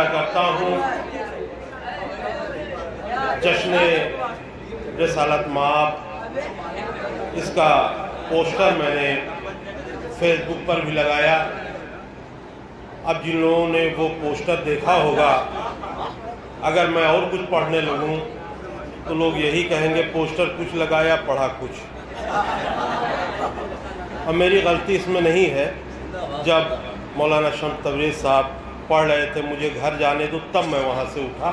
अदा करता हूँ। जश्न रिसालत माब, इसका पोस्टर मैंने फेसबुक पर भी लगाया। अब जिन लोगों ने वो पोस्टर देखा होगा, अगर मैं और कुछ पढ़ने लगूं तो लोग यही कहेंगे पोस्टर कुछ लगाया, पढ़ा कुछ। अब मेरी गलती इसमें नहीं है। जब मौलाना शम्स तबरेज़ साहब पढ़ रहे थे, मुझे घर जाने दो, तब मैं वहाँ से उठा।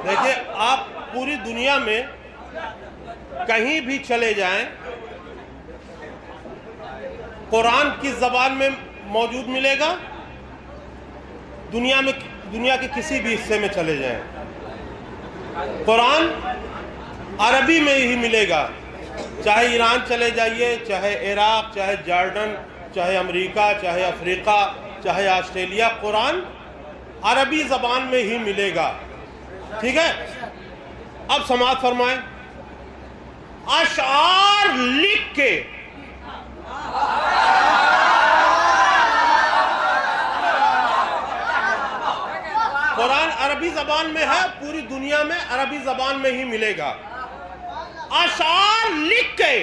देखिए, आप पूरी दुनिया में कहीं भी चले जाएं, कुरान किस ज़बान में मौजूद मिलेगा? दुनिया के किसी भी हिस्से में चले जाएं, कुरान अरबी में ही मिलेगा। चाहे ईरान चले जाइए, चाहे इराक, चाहे जॉर्डन, चाहे अमेरिका, चाहे अफ्रीका, चाहे ऑस्ट्रेलिया, कुरान अरबी ज़बान में ही मिलेगा। ठीक है, अब समाअत फरमाएं। अशआर लिख के कुरान अरबी ज़बान में है, पूरी दुनिया में अरबी ज़बान में ही मिलेगा। अशआर लिख के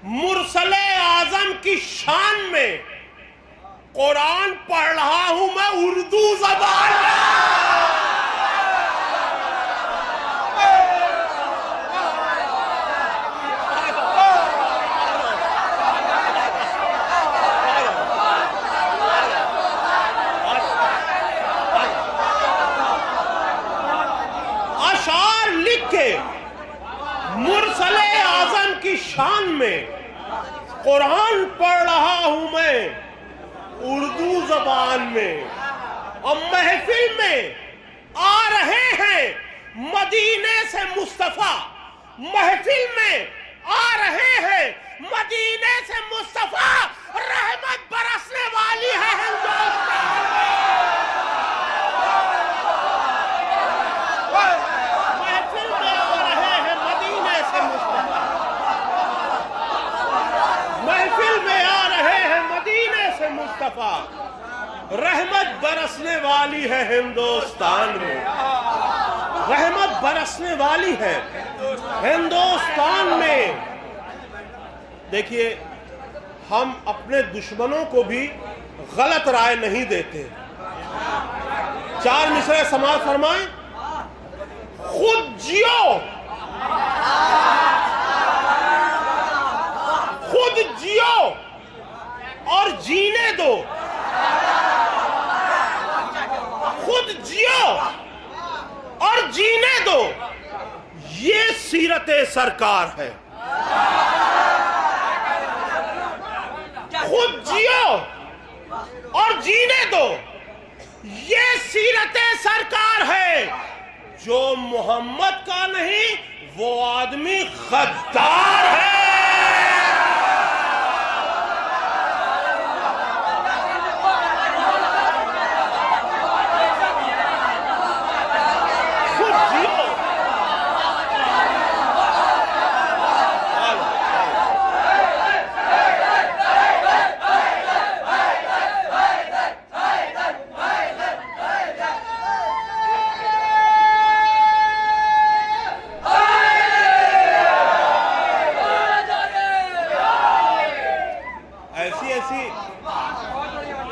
मुरसले आज़म की शान में कुरान पढ़ रहा हूं मैं उर्दू ज़बान में। मुरसले आज़म की शान में कुरान पढ़ रहा हूं मैं उर्दू ज़बान में। और महफिल में आ रहे हैं मदीने से मुस्तफ़ा, महफिल में आ रहे हैं मदीने से मुस्तफ़ा, रहमत बरसने वाली है हिंदुस्तान। मुस्तफा, रहमत बरसने वाली है हिंदुस्तान में, रहमत बरसने वाली है हिंदुस्तान में। देखिए, हम अपने दुश्मनों को भी गलत राय नहीं देते। चार मिसरे समाअत फरमाएं। खुद जियो, खुद जियो और जीने दो, खुद जियो और जीने दो, ये सीरते सरकार है। खुद जियो और जीने दो, ये सीरते सरकार है। जो मोहम्मद का नहीं, वो आदमी गद्दार है।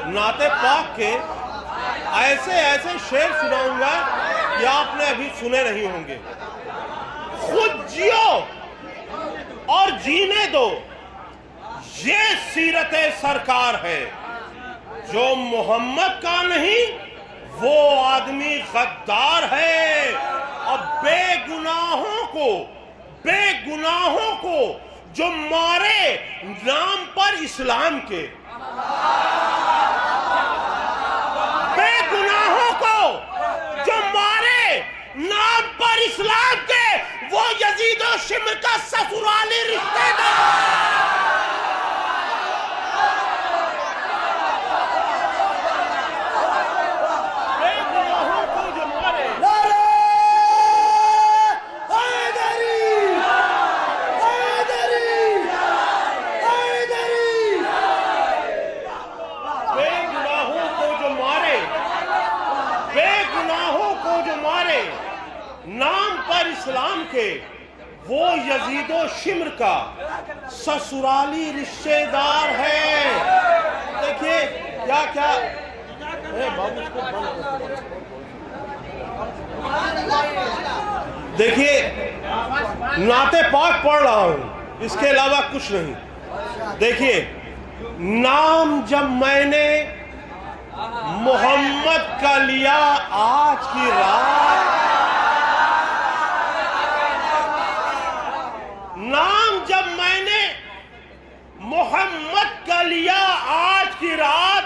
नाते पाक के ऐसे ऐसे शेर सुनाऊंगा कि आपने अभी सुने नहीं होंगे। खुद जियो और जीने दो, ये सीरते सरकार है। जो मोहम्मद का नहीं, वो आदमी गद्दार है। और बेगुनाहों को जो मारे नाम पर इस्लाम के, बेगुनाहों को जो मारे नाम पर इस्लाम के, वो यजीद और शिमर का ससुराली रिश्तेदार। बेगुनाहों को का ससुराली रिश्तेदार है। देखिए क्या क्या बाबू, इसको बंद कर। देखिए नाते पाक पढ़ रहा हूं, इसके अलावा कुछ नहीं। देखिए, नाम जब मैंने मोहम्मद का लिया आज की रात, नाम जब मैंने मोहम्मद का लिया आज की रात,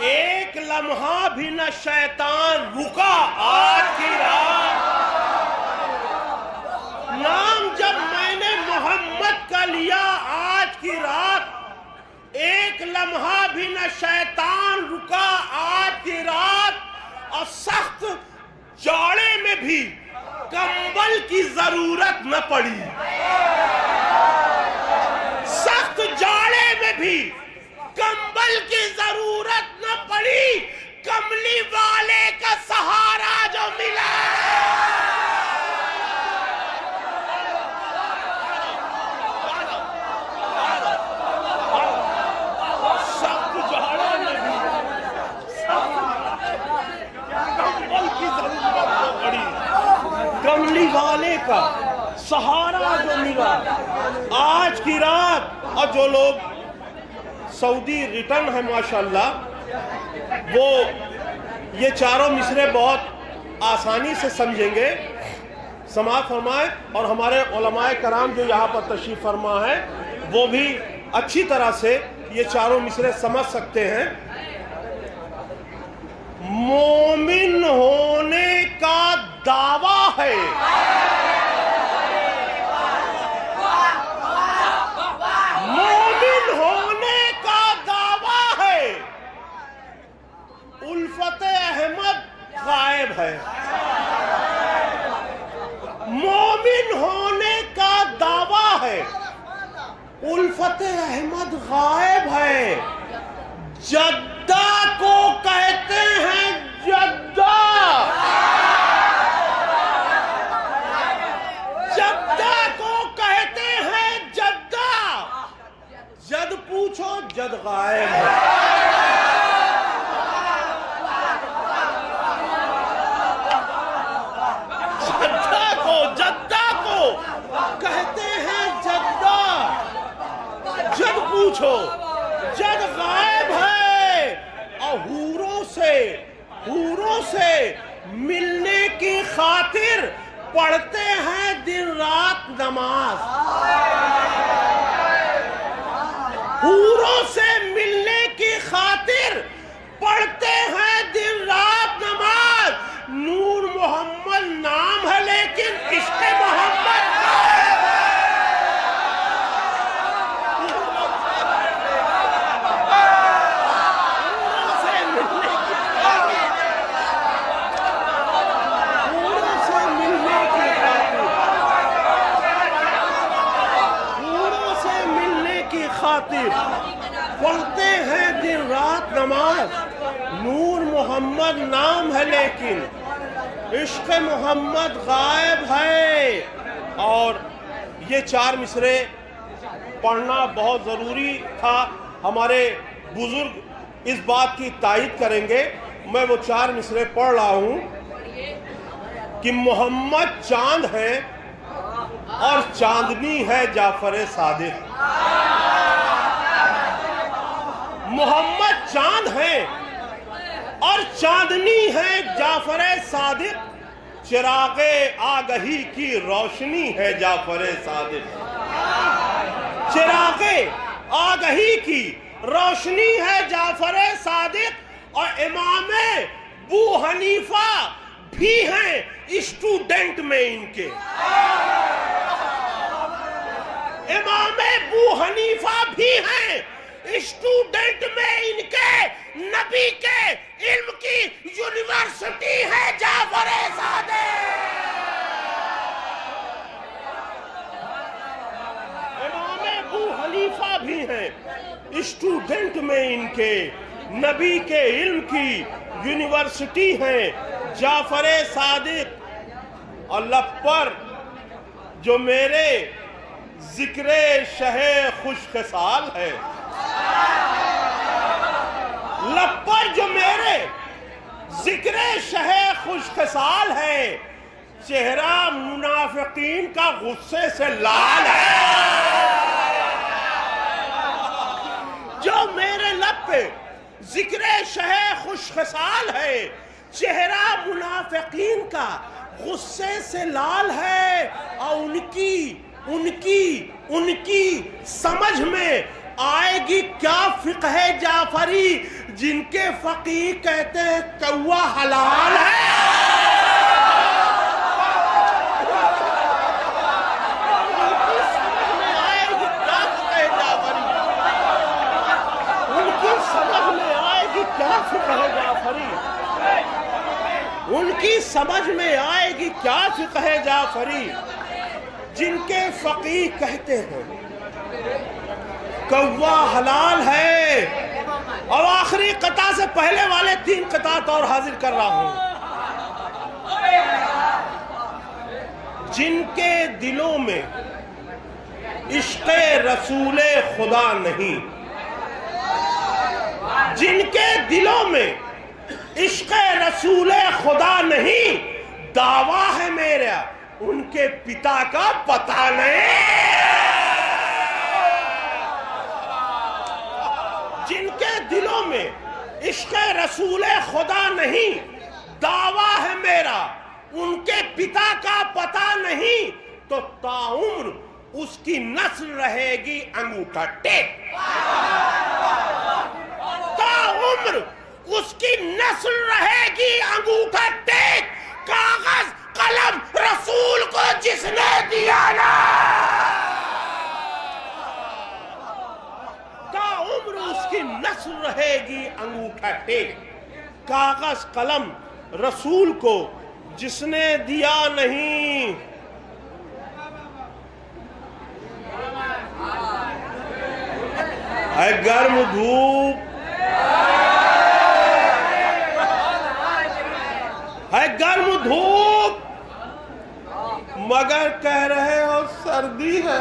एक लम्हा भी न शैतान रुका आज की रात। नाम जब मैंने मोहम्मद का लिया आज की रात, एक लम्हा भी न शैतान रुका आज की रात। और सख्त जाड़े में भी कंबल की जरूरत न पड़ी, सख्त जाड़े में भी कंबल की जरूरत न पड़ी। कमली वाले का सहारा जो मिला, सख्त जाड़े में भी कंबल की जरूरत न पड़ी। कमली वाले का सहारा जो मिला आज की रात। और जो लोग सऊदी रिटर्न है माशाल्लाह, वो ये चारों मिसरे बहुत आसानी से समझेंगे, समाअत फरमाए। और हमारे उलमाए कराम जो यहाँ पर तशरीफ फरमा है, वो भी अच्छी तरह से ये चारों मिसरे समझ सकते हैं। मोमिन होने का दावा है, मोमिन होने का दावा है, उल्फत अहमद गायब है। मोमिन होने का दावा है, उल्फत अहमद गायब है। जद्दा को कहते हैं जद्दा, जद्दा को कहते हैं जद्दा। जद पूछो जद गायब है। जद्दा को कहते हैं जद्दा। जद पूछो जद गायब है। और हूरों से मिलने की खातिर पढ़ते हैं दिन रात नमाज। हूरों से मिलने की खातिर पढ़ते हैं दिन रात नमाज। नूर मोहम्मद नाम है लेकिन इश्क़ मोहम्मद गायब है। पढ़ते हैं दिन रात नमाज। नूर मोहम्मद नाम है लेकिन इश्क़ मोहम्मद गायब है। और ये चार मिसरे पढ़ना बहुत ज़रूरी था। हमारे बुजुर्ग इस बात की तायीद करेंगे। मैं वो चार मिसरे पढ़ रहा हूँ कि मोहम्मद चांद है और चांदनी है जाफर सादिक। मोहम्मद चांद है और चांदनी है जाफर सादिक। चिरागे आगही की रोशनी है जाफर सादिक। चिरागे आगही की रोशनी है जाफर सादिक। और इमाम अबू हनीफा भी हैं स्टूडेंट में इनके। इमाम अबू हनीफा भी हैं स्टूडेंट में इनके। नबी के इल्म की यूनिवर्सिटी है जाफर सादिक। इमाम अबू हनीफा भी हैं स्टूडेंट में इनके। नबी के इल्म की यूनिवर्सिटी है जाफर सादिक। और लब पर जो मेरे जिक्रे शहे खुशखसाल है। लब पर जो मेरे जिक्रे शहे खुशखसाल है, चेहरा मुनाफिकीन का गुस्से से लाल है। जो मेरे लब पे जिक्रे शहे खुशखसाल है, चेहरा मुनाफिकीन का गुस्से से लाल है। और उनकी समझ में आएगी क्या फिक़्ह जाफरी, जिनके फकीह कहते हैं कौवा हलाल है। उनकी समझ में आएगी क्या फिक़्ह जाफरी, उनकी समझ में आएगी क्या फिक़्ह जाफरी, जिनके फकीह कहते हैं कौवा हलाल है। और आखिरी कता से पहले वाले 3 कतात और हाजिर कर रहा हूं। जिनके दिलों में इश्क़े रसूले खुदा नहीं, जिनके दिलों में इश्क़े रसूले खुदा नहीं, दावा है मेरा उनके पिता का पता नहीं। जिनके दिलों में इश्क़े रसूले खुदा नहीं, दावा है मेरा उनके पिता का पता नहीं, तो ताउम्र उसकी नस्ल रहेगी अंगूठा टेक। ताउम्र उसकी नस्ल रहेगी अंगूठा टेक। कागज कलम रसूल को जिसने दिया ना, ताउम्र उसकी नस्ल रहेगी अंगूठा टेक। कागज कलम रसूल को जिसने दिया नहीं। है गर्म धूप, है गर्म धूप, मगर कह रहे हो सर्दी है।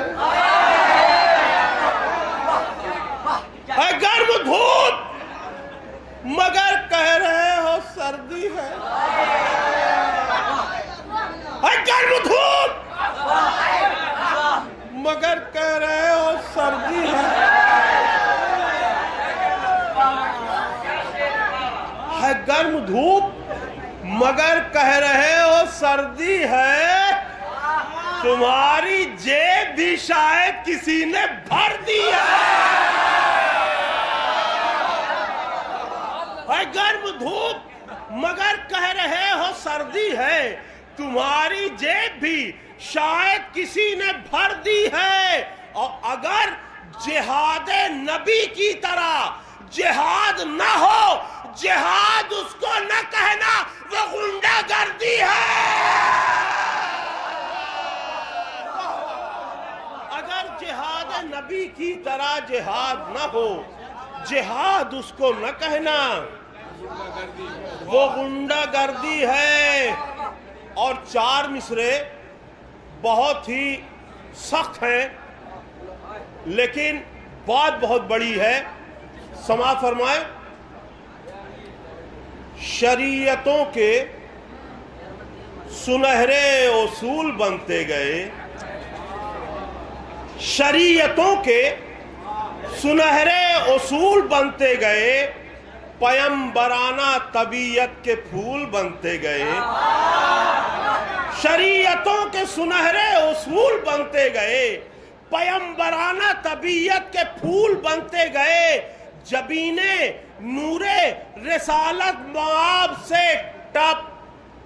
है गर्म धूप, मगर कह रहे हो सर्दी है। है गर्म धूप, मगर कह रहे हो सर्दी है। है गर्म धूप, मगर कह रहे हो सर्दी है। तुम्हारी जेब भी शायद किसी ने भर दी है। गर्म धूप, मगर कह रहे हो सर्दी है। तुम्हारी जेब भी शायद किसी ने भर दी है। और अगर जिहाद नबी की तरह जिहाद न हो, जिहाद उसको न कहना, वो गुंडागर्दी है। अगर जिहाद नबी की तरह जिहाद न हो, जिहाद उसको न कहना, वो गुंडागर्दी है। और 4 मिसरे बहुत ही सख्त हैं, लेकिन बात बहुत बड़ी है। समाअत फरमाए। शरीयतों के सुनहरे उसूल बनते गए, शरीयतों के सुनहरे उसूल बनते गए, पैगंबराना तबीयत के फूल बनते गए। शरीयतों के सुनहरे उसूल बनते गए, पैगंबराना तबीयत के फूल बनते गए। जबीने नूरे रिसालत माब से टप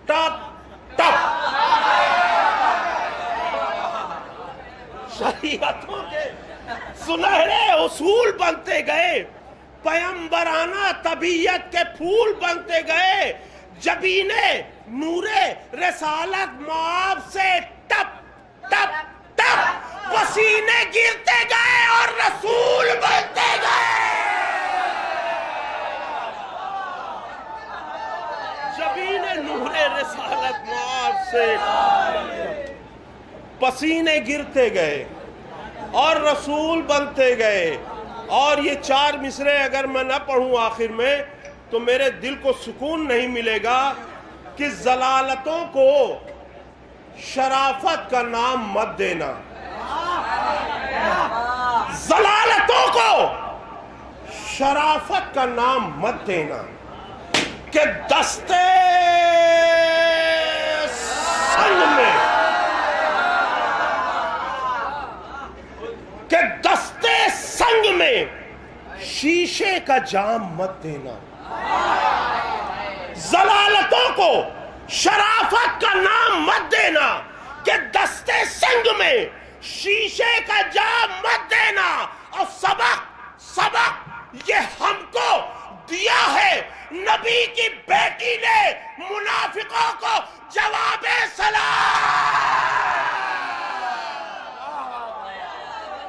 टप टप। शरीयतों के सुनहरे उसूल बनते गए, पैगंबराना तबीयत के फूल बनते गए। जबीने नूरे रिसालत माब से टप टप टप पसीने गिरते गए और रसूल बनते गए। जबीने नूरे रिसालत माब से पसीने गिरते गए और रसूल बनते गए। और ये 4 मिसरे अगर मैं न पढ़ूं आखिर में तो मेरे दिल को सुकून नहीं मिलेगा कि जलालतों को शराफत का नाम मत देना, जलालतों को शराफत का नाम मत देना, कि दस्ते संग में, कि दस्ते संग में शीशे का जाम मत देना, जलालतों को शराफत का नाम मत देना, कि दस्ते संग में शीशे का जाम मत देना। और सबक ये हमको दिया है नबी की बेटी ने मुनाफिकों को जवाबे सलाम।